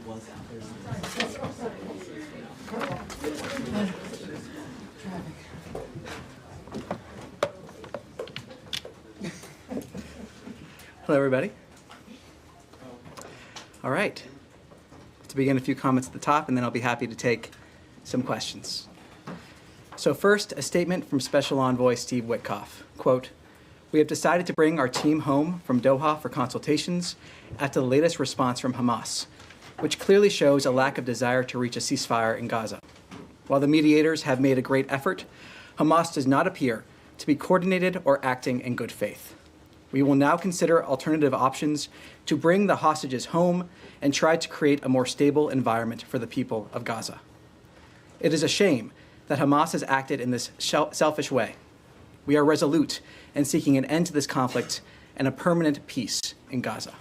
Hello, everybody. All right. To begin, a few comments at the top, and then I'll be happy to take some questions. So first, a statement from Special Envoy Steve Witkoff. Quote, "We have decided to bring our team home from Doha for consultations after the latest response from Hamas, which clearly shows a lack of desire to reach a ceasefire in Gaza. While the mediators have made a great effort, Hamas does not appear to be coordinated or acting in good faith. We will now consider alternative options to bring the hostages home and try to create a more stable environment for the people of Gaza. It is a shame that Hamas has acted in this selfish way. We are resolute in seeking an end to this conflict and a permanent peace in Gaza."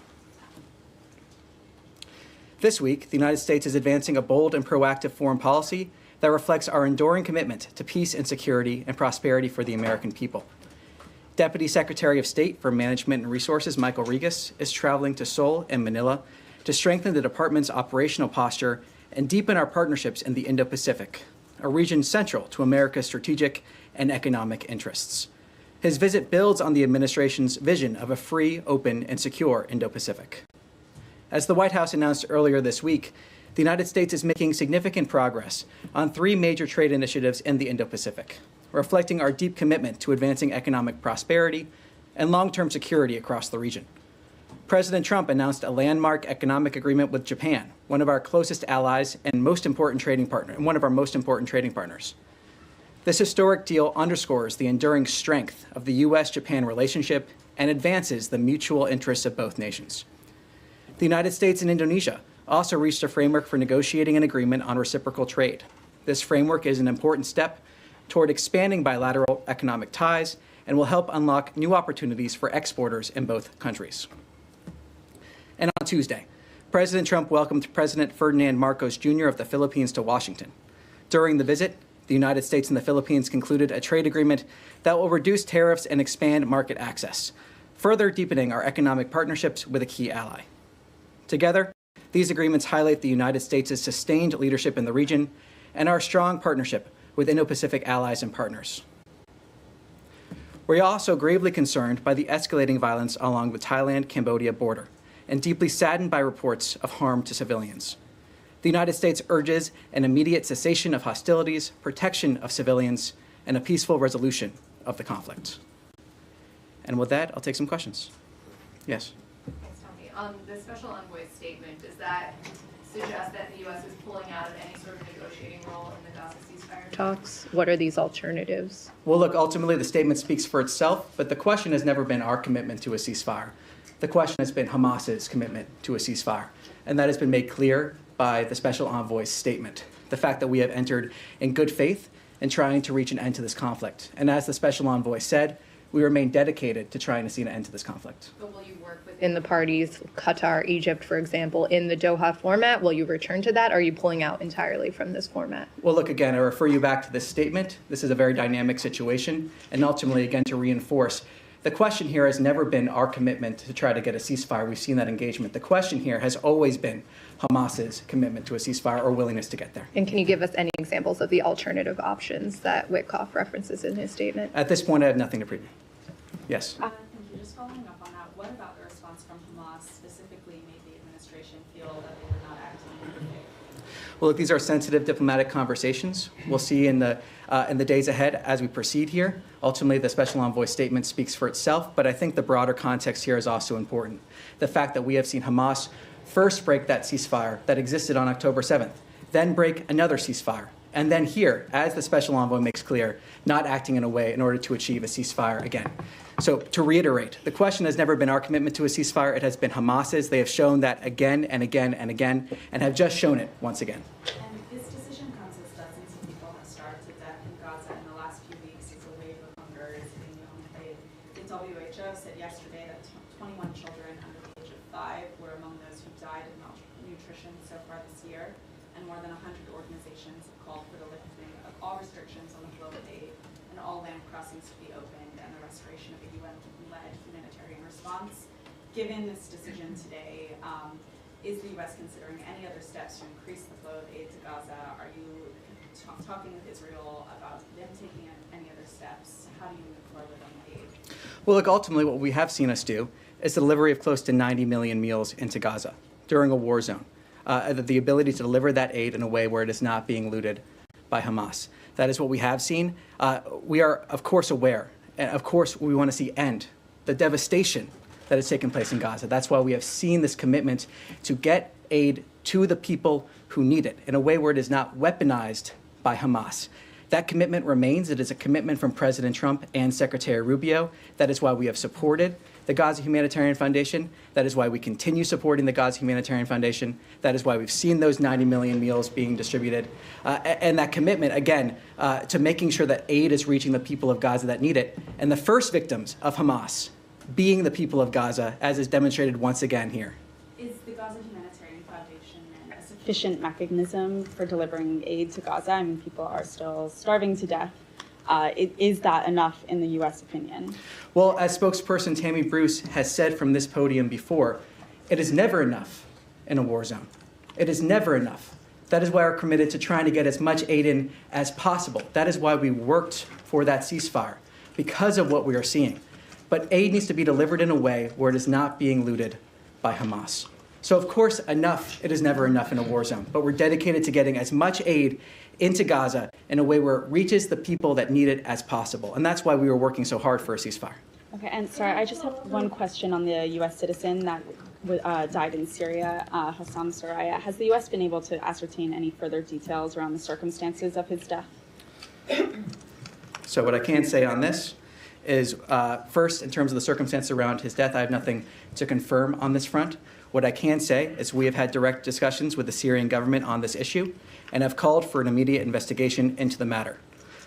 This week, the United States is advancing a bold and proactive foreign policy that reflects our enduring commitment to peace and security and prosperity for the American people. Deputy Secretary of State for Management and Resources, Michael Regas, is traveling to Seoul and Manila to strengthen the department's operational posture and deepen our partnerships in the Indo-Pacific, a region central to America's strategic and economic interests. His visit builds on the administration's vision of a free, open, and secure Indo-Pacific. As the White House announced earlier this week, the United States is making significant progress on 3 major trade initiatives in the Indo-Pacific, reflecting our deep commitment to advancing economic prosperity and long-term security across the region. President Trump announced a landmark economic agreement with Japan, one of our closest allies and one of our most important trading partners. This historic deal underscores the enduring strength of the U.S.-Japan relationship and advances the mutual interests of both nations. The United States and Indonesia also reached a framework for negotiating an agreement on reciprocal trade. This framework is an important step toward expanding bilateral economic ties and will help unlock new opportunities for exporters in both countries. And on Tuesday, President Trump welcomed President Ferdinand Marcos Jr. of the Philippines to Washington. During the visit, the United States and the Philippines concluded a trade agreement that will reduce tariffs and expand market access, further deepening our economic partnerships with a key ally. Together, these agreements highlight the United States' sustained leadership in the region and our strong partnership with Indo-Pacific allies and partners. We're also gravely concerned by the escalating violence along the Thailand-Cambodia border and deeply saddened by reports of harm to civilians. The United States urges an immediate cessation of hostilities, protection of civilians, and a peaceful resolution of the conflict. And with that, I'll take some questions. Yes? Thanks, Tommy. The Special Envoy's statement, does that suggest that the U.S. is pulling out of any sort of negotiating role in the Gaza ceasefire talks? What are these alternatives? Well, look, ultimately the statement speaks for itself, but the question has never been our commitment to a ceasefire. The question has been Hamas's commitment to a ceasefire, and that has been made clear by the Special Envoy's statement, the fact that we have entered in good faith in trying to reach an end to this conflict. And as the Special Envoy said, we remain dedicated to trying to see an end to this conflict. But will you work within the parties, Qatar, Egypt, for example, in the Doha format? Will you return to that, or are you pulling out entirely from this format? Well, look, again, I refer you back to this statement. This is a very dynamic situation, and ultimately, again, to reinforce, the question here has never been our commitment to try to get a ceasefire. We've seen that engagement. The question here has always been Hamas's commitment to a ceasefire or willingness to get there. And can you give us any examples of the alternative options that Witkoff references in his statement? At this point, I have nothing to preview. Yes? Thank you. Just following up on that, what about the response from Hamas specifically made the administration feel that they were not acting in good faith? Well, look, these are sensitive diplomatic conversations. We'll see in the days ahead as we proceed here. Ultimately, the Special Envoy's statement speaks for itself, but I think the broader context here is also important. The fact that we have seen Hamas first break that ceasefire that existed on October 7th, then break another ceasefire, and then here, as the Special Envoy makes clear, not acting in a way in order to achieve a ceasefire again. So to reiterate, the question has never been our commitment to a ceasefire. It has been Hamas's. They have shown that again and again and again, and have just shown it once again. And this decision comes as dozens of people have starved to death in Gaza in the last few weeks as a wave of hunger is hitting the home plate. The WHO said yesterday that 21 children under the age of 5 were among those who died of malnutrition so far this year, and more than 100 organizations have called for the lifting of all restrictions on the flow of aid and all land crossings to be opened and the restoration of a UN-led humanitarian response. Given this decision today, is the U.S. considering any other steps to increase the flow of aid to Gaza? Are you talking with Israel about them taking any other steps? How do you move forward on the aid? Well, look, ultimately what we have seen us do is the delivery of close to 90 million meals into Gaza during a war zone. The ability to deliver that aid in a way where it is not being looted by Hamas. That is what we have seen. We are, of course, aware, and of course we want to see end the devastation that has taken place in Gaza. That's why we have seen this commitment to get aid to the people who need it in a way where it is not weaponized by Hamas. That commitment remains. It is a commitment from President Trump and Secretary Rubio. That is why we have supported the Gaza Humanitarian Foundation. That is why we continue supporting the Gaza Humanitarian Foundation. That is why we've seen those 90 million meals being distributed. And that commitment, again, to making sure that aid is reaching the people of Gaza that need it. And the first victims of Hamas being the people of Gaza, as is demonstrated once again here. Is the Gaza Humanitarian Foundation a sufficient mechanism for delivering aid to Gaza? I mean, people are still starving to death. Is that enough in the U.S. opinion? Well, as spokesperson Tammy Bruce has said from this podium before, it is never enough in a war zone. It is never enough. That is why we're committed to trying to get as much aid in as possible. That is why we worked for that ceasefire, because of what we are seeing. But aid needs to be delivered in a way where it is not being looted by Hamas. So of course, enough, it is never enough in a war zone, but we're dedicated to getting as much aid into Gaza in a way where it reaches the people that need it as possible. And that's why we were working so hard for a ceasefire. Okay, and sorry, I just have one question on the U.S. citizen that died in Syria, Hossam Soraya. Has the U.S. been able to ascertain any further details around the circumstances of his death? So what I can say on this is, first, in terms of the circumstances around his death, I have nothing to confirm on this front. What I can say is we have had direct discussions with the Syrian government on this issue and have called for an immediate investigation into the matter.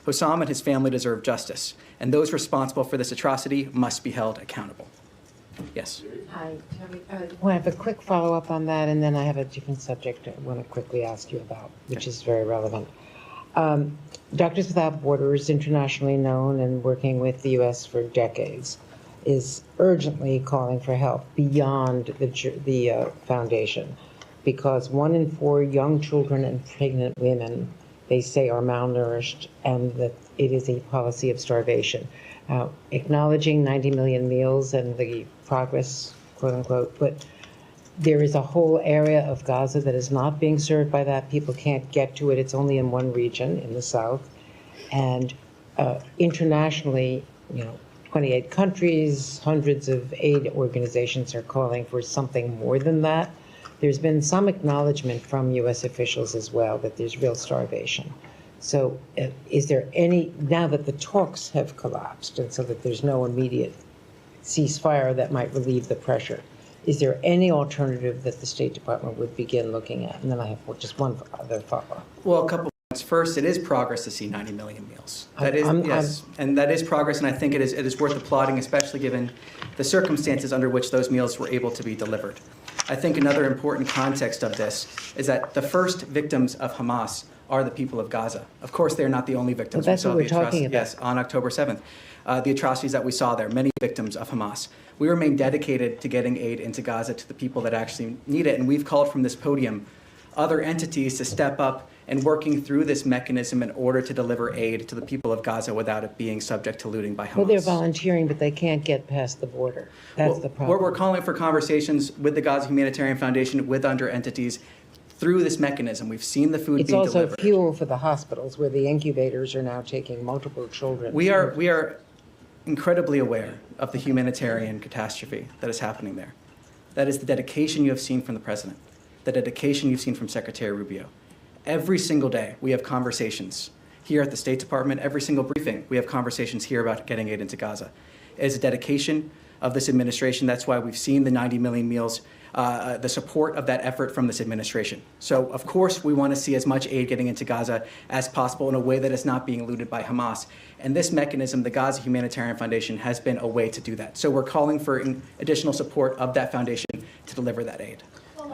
Hossam and his family deserve justice, and those responsible for this atrocity must be held accountable. Yes. Hi, Tommy. I have a quick follow-up on that, and then I have a different subject I want to quickly ask you about, which is very relevant. Doctors Without Borders, internationally known and working with the U.S. for decades, is urgently calling for help beyond the foundation, because 1 in 4 young children and pregnant women, they say, are malnourished, and that it is a policy of starvation. Acknowledging 90 million meals and the progress, quote unquote, but there is a whole area of Gaza that is not being served by that. People can't get to it. It's only in one region in the south. And internationally, 28 countries, hundreds of aid organizations are calling for something more than that. There's been some acknowledgement from U.S. officials as well that there's real starvation. So is there any, now that the talks have collapsed and so that there's no immediate ceasefire that might relieve the pressure, is there any alternative that the State Department would begin looking at? And then I have just one other follow-up. Well, a couple points. First, it is progress to see 90 million meals. That is, yes, and that is progress, and I think it is worth applauding, especially given the circumstances under which those meals were able to be delivered. I think another important context of this is that the first victims of Hamas are the people of Gaza. Of course, they're not the only victims. Well, that's what we're talking about. Yes, on October 7th. The atrocities that we saw there, many victims of Hamas. We remain dedicated to getting aid into Gaza to the people that actually need it, and we've called from this podium other entities to step up and working through this mechanism in order to deliver aid to the people of Gaza without it being subject to looting by Hamas. Well, they're volunteering, but they can't get past the border. That's the problem. We're calling for conversations with the Gaza Humanitarian Foundation, with under entities, through this mechanism. We've seen the food being delivered. It's also fuel for the hospitals, where the incubators are now taking multiple children. We are incredibly aware of the humanitarian catastrophe that is happening there. That is the dedication you have seen from the President, the dedication you've seen from Secretary Rubio. Every single day, we have conversations here at the State Department. Every single briefing, we have conversations here about getting aid into Gaza. It is a dedication of this administration. That's why we've seen the 90 million meals, the support of that effort from this administration. So, of course, we want to see as much aid getting into Gaza as possible in a way that is not being looted by Hamas. And this mechanism, the Gaza Humanitarian Foundation, has been a way to do that. So we're calling for additional support of that foundation to deliver that aid.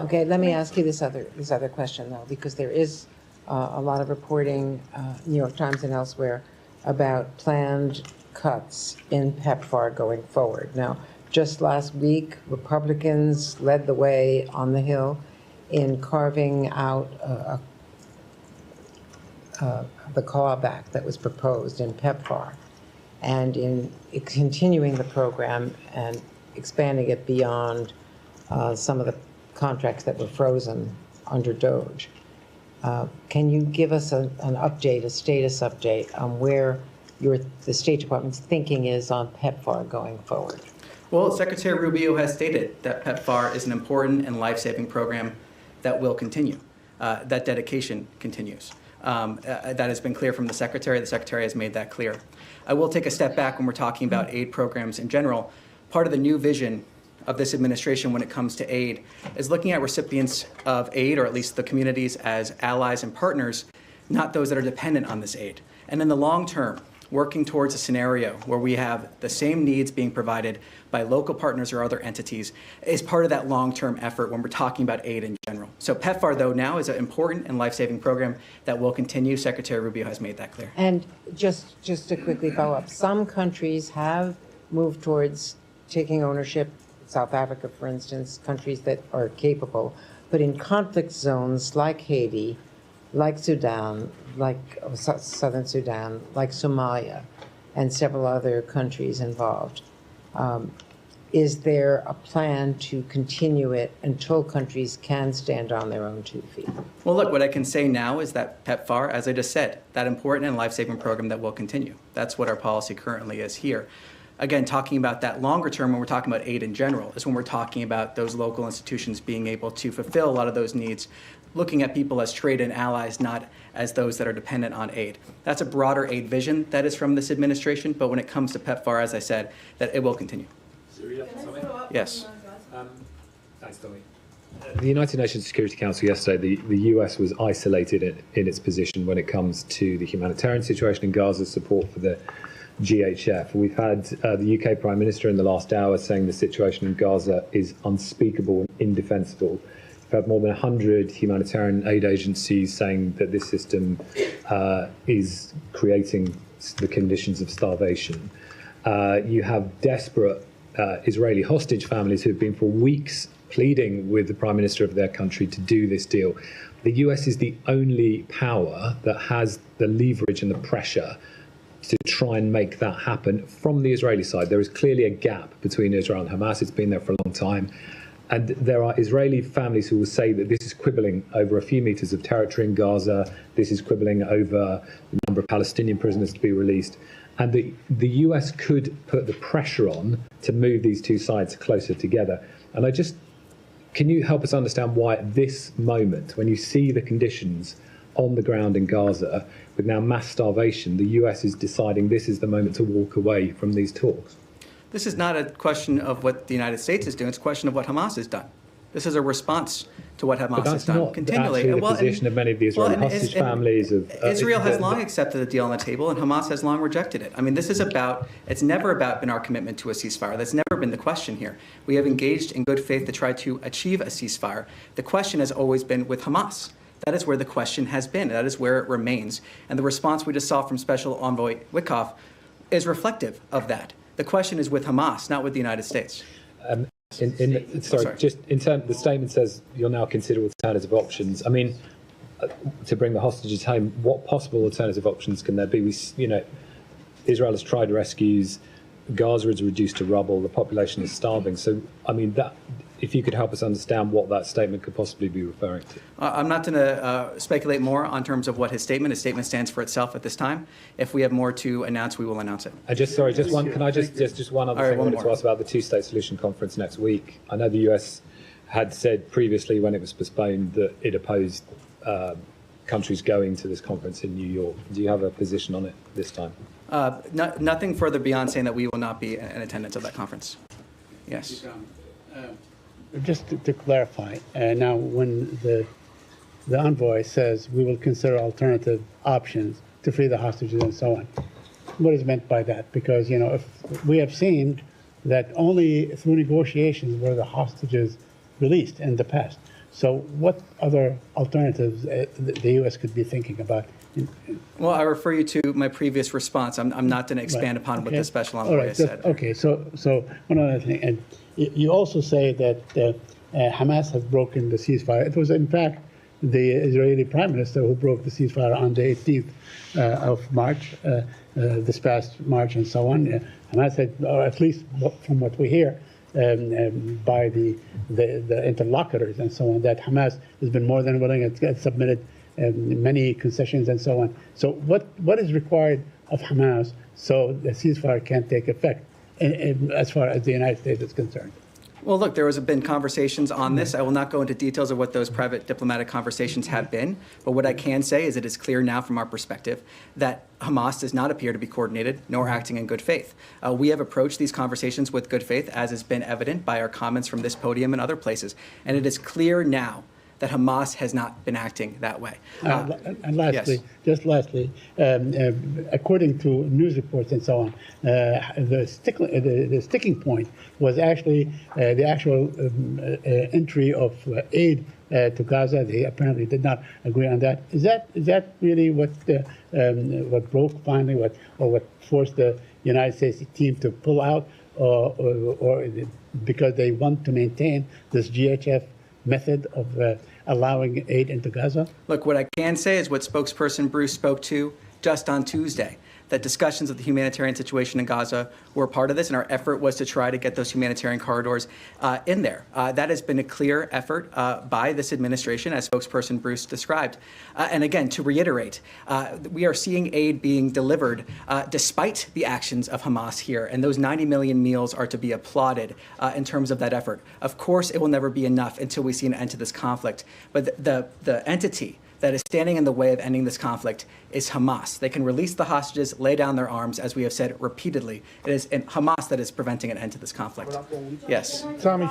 Okay, let me ask you this other question, though, because there is a lot of reporting, New York Times and elsewhere, about planned cuts in PEPFAR going forward. Now, just last week, Republicans led the way on the Hill in carving out the clawback that was proposed in PEPFAR, and in continuing the program and expanding it beyond some of the contracts that were frozen under DOGE. Can you give us an update, a status update on where the State Department's thinking is on PEPFAR going forward? Well, Secretary Rubio has stated that PEPFAR is an important and life-saving program that will continue. That dedication continues. That has been clear from the Secretary. The Secretary has made that clear. I will take a step back when we're talking about aid programs in general. Part of the new vision of this administration when it comes to aid is looking at recipients of aid, or at least the communities, as allies and partners, not those that are dependent on this aid. And in the long term, working towards a scenario where we have the same needs being provided by local partners or other entities is part of that long-term effort when we're talking about aid in general. So PEPFAR, though, now is an important and life-saving program that will continue. Secretary Rubio has made that clear. And just to quickly follow up, some countries have moved towards taking ownership, South Africa, for instance, countries that are capable, but in conflict zones like Haiti, like Sudan, like Southern Sudan, like Somalia, and several other countries involved. Is there a plan to continue it until countries can stand on their own 2 feet? Well, look, what I can say now is that PEPFAR, as I just said, that important and life-saving program that will continue. That's what our policy currently is here. Again, talking about that longer term, when we're talking about aid in general, is when we're talking about those local institutions being able to fulfill a lot of those needs, looking at people as trade and allies, not as those that are dependent on aid. That's a broader aid vision that is from this administration, but when it comes to PEPFAR, as I said, that it will continue. Yes. Thanks, Tommy. The United Nations Security Council yesterday, the US was isolated in its position when it comes to the humanitarian situation in Gaza, support for the GHF. We've had the UK Prime Minister in the last hour saying the situation in Gaza is unspeakable and indefensible. We've had more than 100 humanitarian aid agencies saying that this system is creating the conditions of starvation. You have desperate Israeli hostage families who have been for weeks pleading with the Prime Minister of their country to do this deal. The US is the only power that has the leverage and the pressure to try and make that happen from the Israeli side. There is clearly a gap between Israel and Hamas. It's been there for a long time. And there are Israeli families who will say that this is quibbling over a few meters of territory in Gaza. This is quibbling over the number of Palestinian prisoners to be released. And the US could put the pressure on to move these two sides closer together. And can you help us understand why at this moment, when you see the conditions on the ground in Gaza, with now mass starvation, the US is deciding this is the moment to walk away from these talks? This is not a question of what the United States is doing. It's a question of what Hamas has done. This is a response to what Hamas has done continually. But that's not actually the position of many of the Israeli hostage families. Israel has long accepted the deal on the table, and Hamas has long rejected it. I mean, it's never been our commitment to a ceasefire. That's never been the question here. We have engaged in good faith to try to achieve a ceasefire. The question has always been with Hamas. That is where the question has been. That is where it remains. And the response we just saw from Special Envoy Wickoff is reflective of that. The question is with Hamas, not with the United States. Just in terms, the statement says you'll now consider alternative options. I mean, to bring the hostages home, what possible alternative options can there be? Israel has tried rescues. Gaza is reduced to rubble. The population is starving. So, I mean, if you could help us understand what that statement could possibly be referring to. I'm not going to speculate more on terms of what his statement stands for itself at this time. If we have more to announce, we will announce it. Just one other thing I wanted to ask about the two-state solution conference next week. I know the US had said previously when it was postponed that it opposed countries going to this conference in New York. Do you have a position on it this time? Nothing further beyond saying that we will not be in attendance of that conference. Yes. Just to clarify, now when the envoy says we will consider alternative options to free the hostages and so on, what is meant by that? Because, if we have seen that only through negotiations were the hostages released in the past. So what other alternatives the U.S. could be thinking about Well, I refer you to my previous response. I'm not going to expand upon what the special envoy has said. Okay, so one other thing, and you also say that Hamas has broken the ceasefire. It was, in fact, the Israeli Prime Minister who broke the ceasefire on the 18th of March, this past March and so on. Hamas had, or at least from what we hear, by the interlocutors and so on, that Hamas has been more than willing and submitted many concessions and so on. So what is required of Hamas so the ceasefire can take effect as far as the United States is concerned? Well, look, there has been conversations on this. I will not go into details of what those private diplomatic conversations have been, but what I can say is it is clear now from our perspective that Hamas does not appear to be coordinated nor acting in good faith. We have approached these conversations with good faith, as has been evident by our comments from this podium and other places, and it is clear now that Hamas has not been acting that way. And lastly, yes. just lastly, according to news reports and so on, the sticking point was actually the actual entry of aid to Gaza. They apparently did not agree on that. Is that really what broke finally, what forced the United States team to pull out, or because they want to maintain this GHF method of allowing aid into Gaza? Look, what I can say is what spokesperson Bruce spoke to just on Tuesday, that discussions of the humanitarian situation in Gaza were part of this, and our effort was to try to get those humanitarian corridors in there. That has been a clear effort by this administration, as spokesperson Bruce described. And again, to reiterate, we are seeing aid being delivered despite the actions of Hamas here, and those 90 million meals are to be applauded in terms of that effort. Of course, it will never be enough until we see an end to this conflict, but the entity that is standing in the way of ending this conflict is Hamas. They can release the hostages, lay down their arms, as we have said repeatedly. It is Hamas that is preventing an end to this conflict. Yes. Tommy,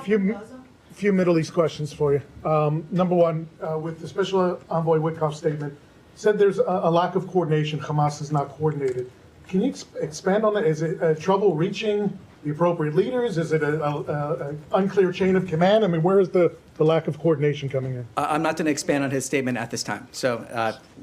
few Middle East questions for you. Number one, with the Special Envoy Witkoff's statement, said there's a lack of coordination. Hamas is not coordinated. Can you expand on that? Is it trouble reaching the appropriate leaders? Is it an unclear chain of command? I mean, where is the lack of coordination coming in? I'm not going to expand on his statement at this time. So,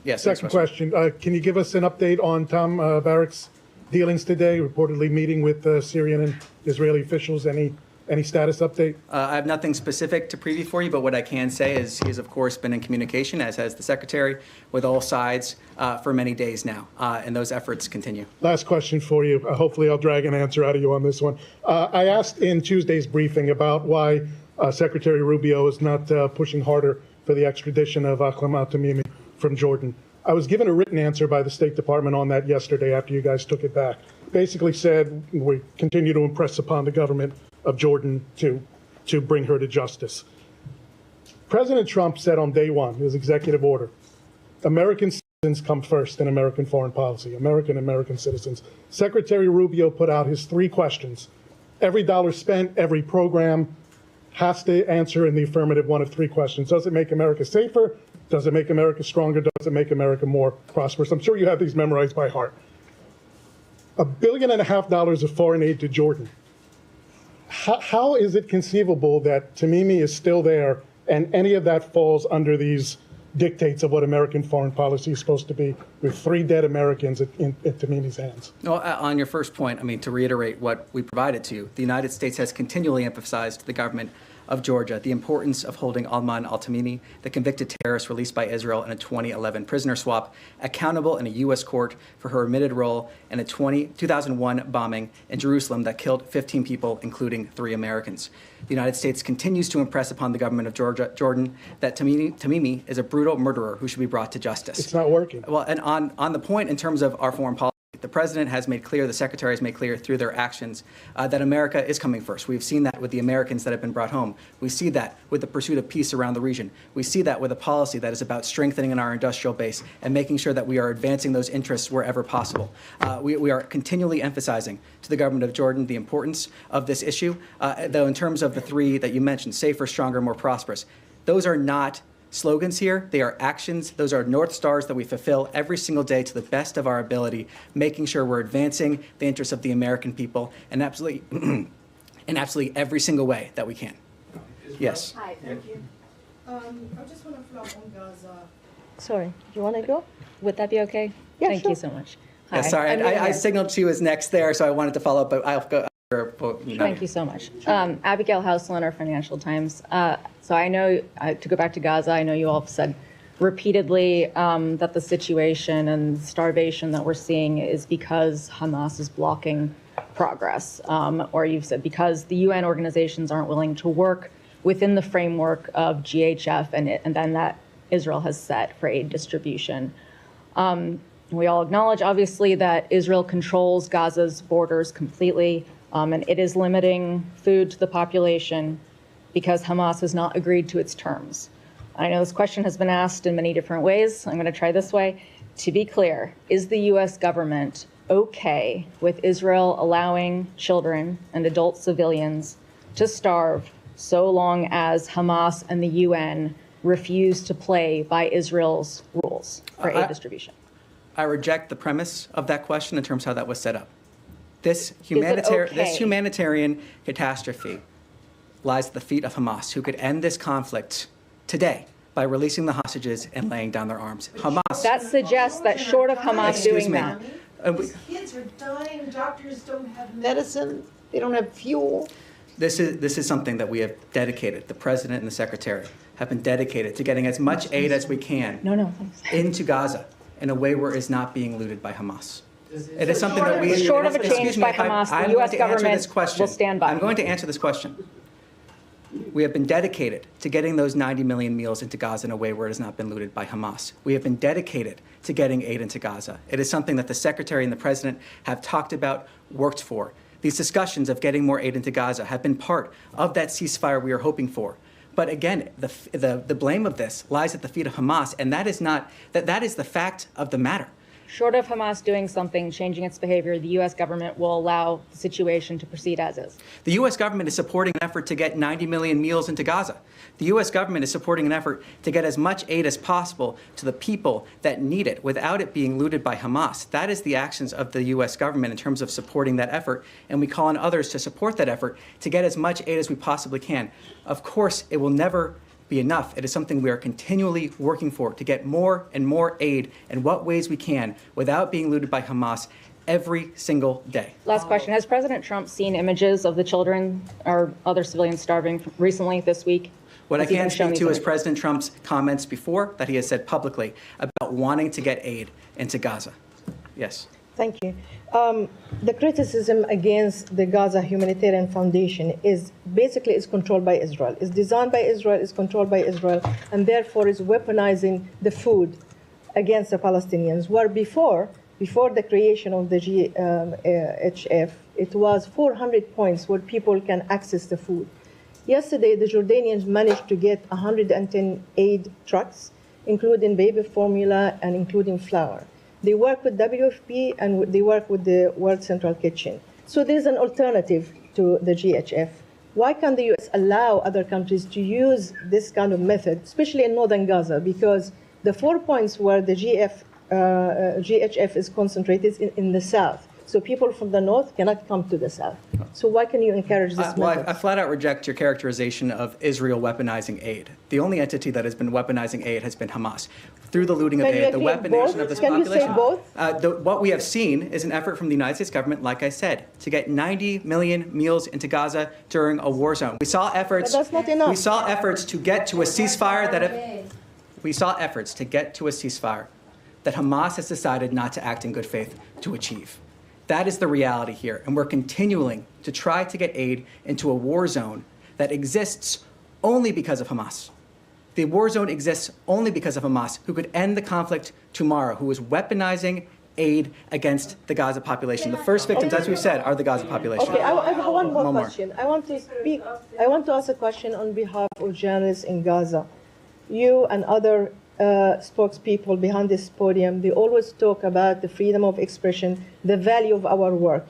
yes. Second question. Can you give us an update on Tom Barak's dealings today, reportedly meeting with Syrian and Israeli officials? Any status update? I have nothing specific to preview for you, but what I can say is he has, of course, been in communication, as has the Secretary, with all sides for many days now, and those efforts continue. Last question for you. Hopefully I'll drag an answer out of you on this one. I asked in Tuesday's briefing about why Secretary Rubio is not pushing harder for the extradition of Ahmed al-Tamimi from Jordan. I was given a written answer by the State Department on that yesterday after you guys took it back. Basically said we continue to impress upon the government of Jordan to bring her to justice. President Trump said on day one, his executive order, American citizens come first in American foreign policy, American citizens. Secretary Rubio put out his 3 questions. Every dollar spent, every program has to answer in the affirmative one of 3 questions. Does it make America safer? Does it make America stronger? Does it make America more prosperous? I'm sure you have these memorized by heart. $1.5 billion of foreign aid to Jordan. How is it conceivable that Tamimi is still there and any of that falls under these dictates of what American foreign policy is supposed to be, with 3 dead Americans in Tamimi's hands? Well, on your first point, I mean, to reiterate what we provided to you, the United States has continually emphasized to the government of Georgia the importance of holding Ahmed al-Tamimi, the convicted terrorist released by Israel in a 2011 prisoner swap, accountable in a U.S. court for her admitted role in a 2001 bombing in Jerusalem that killed 15 people, including 3 Americans. The United States continues to impress upon the government of Jordan that Tamimi is a brutal murderer who should be brought to justice. It's not working. Well, and on the point in terms of our foreign policy, the president has made clear, the secretary has made clear through their actions that America is coming first. We've seen that with the Americans that have been brought home. We see that with the pursuit of peace around the region. We see that with a policy that is about strengthening our industrial base and making sure that we are advancing those interests wherever possible. We are continually emphasizing to the government of Jordan the importance of this issue, though in terms of the 3 that you mentioned, safer, stronger, more prosperous, those are not slogans here. They are actions. Those are North Stars that we fulfill every single day to the best of our ability, making sure we're advancing the interests of the American people in absolutely every single way that we can. Yes. Hi, thank you. I just want to follow up on Gaza. Sorry, you want to go? Would that be okay? Yeah, Thank sure. you so much. Yeah, Hi. sorry, I'm I Miriam. signaled she was next there, so I wanted to follow up, but I'll go. Thank you so much. Abigail Houseland, Financial Times. So I know, to go back to Gaza, I know you all have said repeatedly that the situation and starvation that we're seeing is because Hamas is blocking progress, or you've said because the UN organizations aren't willing to work within the framework of GHF and then that Israel has set for aid distribution. We all acknowledge, obviously, that Israel controls Gaza's borders completely, and it is limiting food to the population because Hamas has not agreed to its terms. I know this question has been asked in many different ways. I'm going to try this way. To be clear, is the U.S. government okay with Israel allowing children and adult civilians to starve so long as Hamas and the UN refuse to play by Israel's rules for aid distribution? I reject the premise of that question in terms of how that was set up. This okay? humanitarian catastrophe lies at the feet of Hamas, who could end this conflict today by releasing the hostages and laying down their arms. Hamas. That suggests that short of Hamas doing that. These kids are dying, doctors don't have medicine, they don't have fuel. This is something that we have dedicated, the president and the secretary have been dedicated to getting as much aid as we can into Gaza in a way where it is not being looted by Hamas. It is something that we... Short of a excuse change me, by if I- Hamas, I'm the going U.S. to answer government this question. will stand by. I'm going to answer this question. We have been dedicated to getting those 90 million meals into Gaza in a way where it has not been looted by Hamas. We have been dedicated to getting aid into Gaza. It is something that the Secretary and the President have talked about, worked for. These discussions of getting more aid into Gaza have been part of that ceasefire we are hoping for. But again, the blame of this lies at the feet of Hamas, and that is the fact of the matter. Short of Hamas doing something, changing its behavior, the U.S. government will allow the situation to proceed as is. The U.S. government is supporting an effort to get 90 million meals into Gaza. The U.S. government is supporting an effort to get as much aid as possible to the people that need it without it being looted by Hamas. That is the actions of the U.S. government in terms of supporting that effort, and we call on others to support that effort to get as much aid as we possibly can. Of course, it will never be enough. It is something we are continually working for, to get more and more aid in what ways we can without being looted by Hamas every single day. Last question. Has President Trump seen images of the children or other civilians starving recently this week? What I Has he can been shown speak these to is images? President Trump's comments before that he has said publicly about wanting to get aid into Gaza. Yes. Thank you. The criticism against the Gaza Humanitarian Foundation is basically controlled by Israel. It's designed by Israel, is controlled by Israel, and therefore is weaponizing the food against the Palestinians. Where before the creation of the GHF, it was 400 points where people can access the food. Yesterday, the Jordanians managed to get 110 aid trucks, including baby formula and including flour. They work with WFP and they work with the World Central Kitchen. So there's an alternative to the GHF. Why can't the U.S. allow other countries to use this kind of method, especially in northern Gaza? Because the 4 points where the GHF is concentrated in the south. So people from the north cannot come to the south. So why can you encourage this method? I flat out reject your characterization of Israel weaponizing aid. The only entity that has been weaponizing aid has been Hamas. Through the looting of Can you aid, the agree weaponization both? of this Can you population. say both? What we have seen is an effort from the United States government, like I said, to get 90 million meals into Gaza during a war zone. We saw efforts. But that's not enough. We saw efforts to get to a ceasefire that Hamas has decided not to act in good faith to achieve. That is the reality here, and we're continuing to try to get aid into a war zone that exists only because of Hamas. The war zone exists only because of Hamas, who could end the conflict tomorrow, who is weaponizing aid against the Gaza population. The first victims, as we said, are the Gaza population. Okay, I have one more One more. question. I want to ask a question on behalf of journalists in Gaza. You and other spokespeople behind this podium, they always talk about the freedom of expression, the value of our work.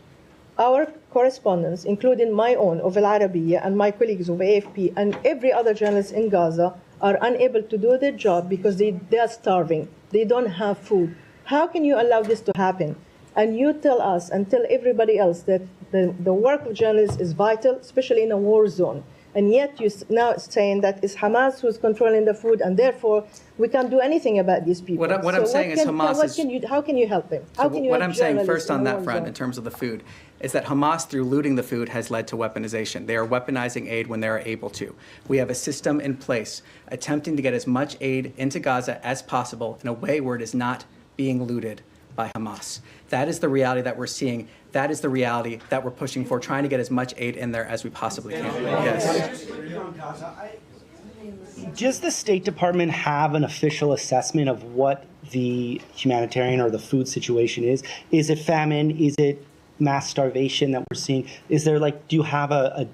Our correspondents, including my own of Al Arabiya and my colleagues of AFP and every other journalist in Gaza, are unable to do their job because they are starving. They don't have food. How can you allow this to happen? And you tell us and tell everybody else that the work of journalists is vital, especially in a war zone. And yet you're now saying that it's Hamas who's controlling the food, and therefore we can't do anything about these people. What I'm saying is Hamas is... How can you help them? How can you What help I'm saying journalists first on in a that war front, zone? in terms of the food, is that Hamas, through looting the food, has led to weaponization. They are weaponizing aid when they are able to. We have a system in place attempting to get as much aid into Gaza as possible in a way where it is not being looted by Hamas. That is the reality that we're seeing. That is the reality that we're pushing for, trying to get as much aid in there as we possibly can. Yes. Does the State Department have an official assessment of what the humanitarian or the food situation is? Is it famine? Is it mass starvation that we're seeing? Is there do you have an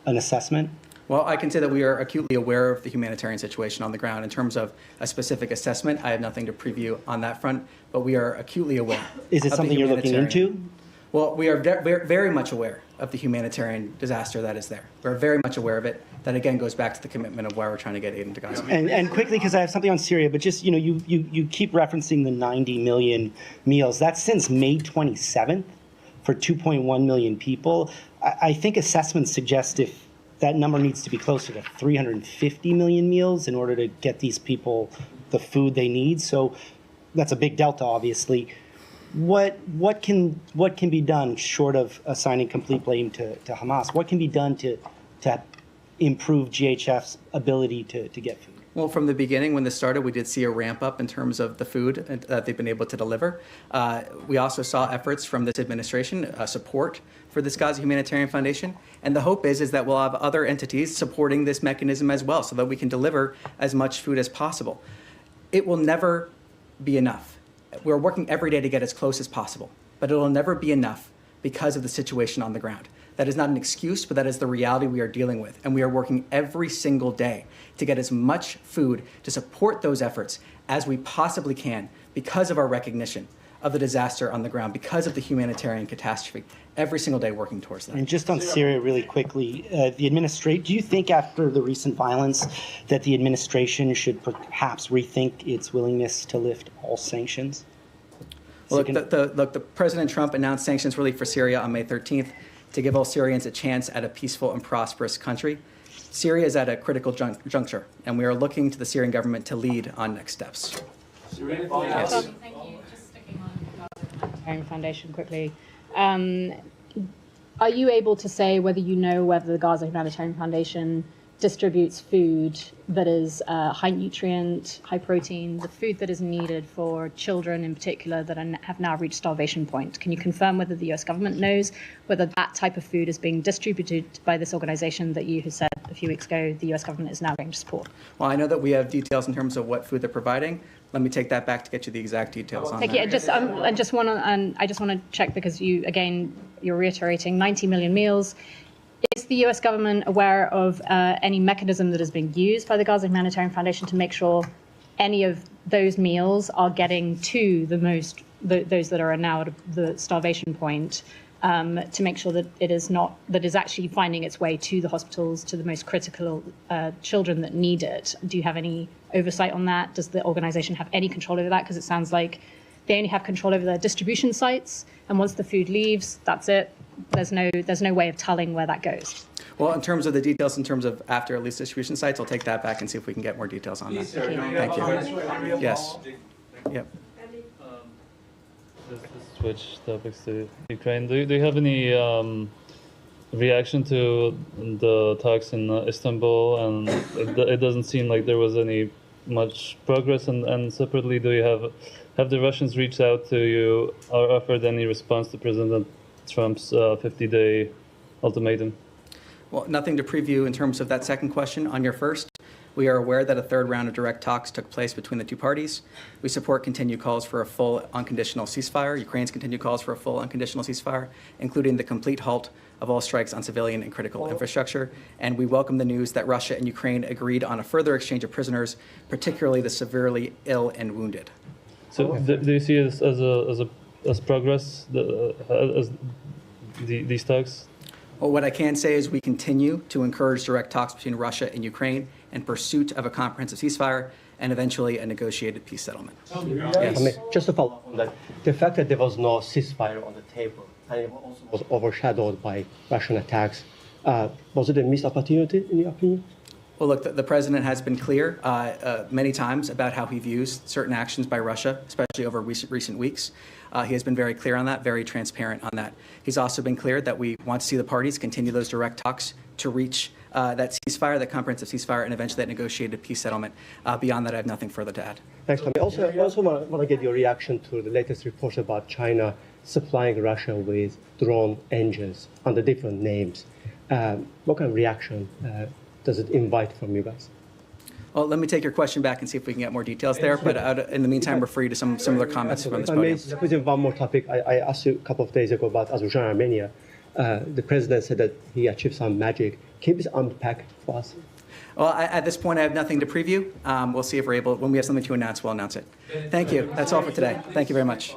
assessment? Well, I can say that we are acutely aware of the humanitarian situation on the ground. In terms of a specific assessment, I have nothing to preview on that front, but we are acutely aware. Is it something you're looking into? Well, we are very much aware of the humanitarian disaster that is there. We're very much aware of it. That again goes back to the commitment of why we're trying to get aid into Gaza. And quickly, because I have something on Syria, but just you keep referencing the 90 million meals. That's since May 27th for 2.1 million people. I think assessments suggest if that number needs to be closer to 350 million meals in order to get these people the food they need. So that's a big delta, obviously. What can be done short of assigning complete blame to Hamas? What can be done to improve GHF's ability to get food? Well, from the beginning, when this started, we did see a ramp up in terms of the food that they've been able to deliver. We also saw efforts from this administration, support for this Gaza Humanitarian Foundation. And the hope is that we'll have other entities supporting this mechanism as well so that we can deliver as much food as possible. It will never be enough. We're working every day to get as close as possible, but it will never be enough because of the situation on the ground. That is not an excuse, but that is the reality we are dealing with. And we are working every single day to get as much food to support those efforts as we possibly can because of our recognition of the disaster on the ground, because of the humanitarian catastrophe. Every single day working towards that. And just on Syria really quickly, do you think after the recent violence that the administration should perhaps rethink its willingness to lift all sanctions? Well, look, the President Trump announced sanctions relief for Syria on May 13th to give all Syrians a chance at a peaceful and prosperous country. Syria is at a critical juncture, and we are looking to the Syrian government to lead on next steps. Yes. Thank you. Just sticking on the Gaza Humanitarian Foundation quickly. Are you able to say whether you know whether the Gaza Humanitarian Foundation distributes food that is high nutrient, high protein, the food that is needed for children in particular that have now reached starvation point? Can you confirm whether the US government knows whether that type of food is being distributed by this organization that you have said a few weeks ago the US government is now going to support? Well, I know that we have details in terms of what food they're providing. Let me take that back to get you the exact details on that. I just want to check because you're reiterating 90 million meals. Is the US government aware of any mechanism that is being used by the Gaza Humanitarian Foundation to make sure any of those meals are getting to those that are now at the starvation point, to make sure that it is actually finding its way to the hospitals, to the most critical children that need it? Do you have any oversight on that? Does the organization have any control over that? Because it sounds like they only have control over their distribution sites, and once the food leaves, that's it. There's no way of telling where that goes. Well, in terms of the details, in terms of after at least distribution sites, I'll take that back and see if we can get more details on that. Thank you. Yes. Yep. Just to switch topics to Ukraine, do you have any reaction to the talks in Istanbul? And it doesn't seem like there was any much progress. And separately, do you have the Russians reached out to you or offered any response to President Trump's 50-day ultimatum? Well, nothing to preview in terms of that second question. On your first, we are aware that a third round of direct talks took place between the two parties. We support continued calls for a full unconditional ceasefire, Ukraine's continued calls for a full unconditional ceasefire, including the complete halt of all strikes on civilian and critical infrastructure. And we welcome the news that Russia and Ukraine agreed on a further exchange of prisoners, particularly the severely ill and wounded. So do you see it as progress, as these talks? Well, what I can say is we continue to encourage direct talks between Russia and Ukraine in pursuit of a comprehensive ceasefire and eventually a negotiated peace settlement. Yes. Just to follow up on that, the fact that there was no ceasefire on the table and it also was overshadowed by Russian attacks, Was it a missed opportunity, in your opinion? Well, look, the president has been clear many times about how he views certain actions by Russia, especially over recent weeks. He has been very clear on that, very transparent on that. He's also been clear that we want to see the parties continue those direct talks to reach that ceasefire, that comprehensive ceasefire, and eventually that negotiated peace settlement. Beyond that, I have nothing further to add. Thanks, Tommy. Also want to get your reaction to the latest reports about China supplying Russia with drone engines under different names. What kind of reaction does it invite from you guys? Well, let me take your question back and see if we can get more details there. But in the meantime, refer you to some similar comments from this podium. If I may, one more topic. I asked you a couple of days ago about Azerbaijan and Armenia. The president said that he achieved some magic. Can you please unpack for us? Well, at this point, I have nothing to preview. We'll see if we're able, when we have something to announce, we'll announce it. Thank you. That's all for today. Thank you very much.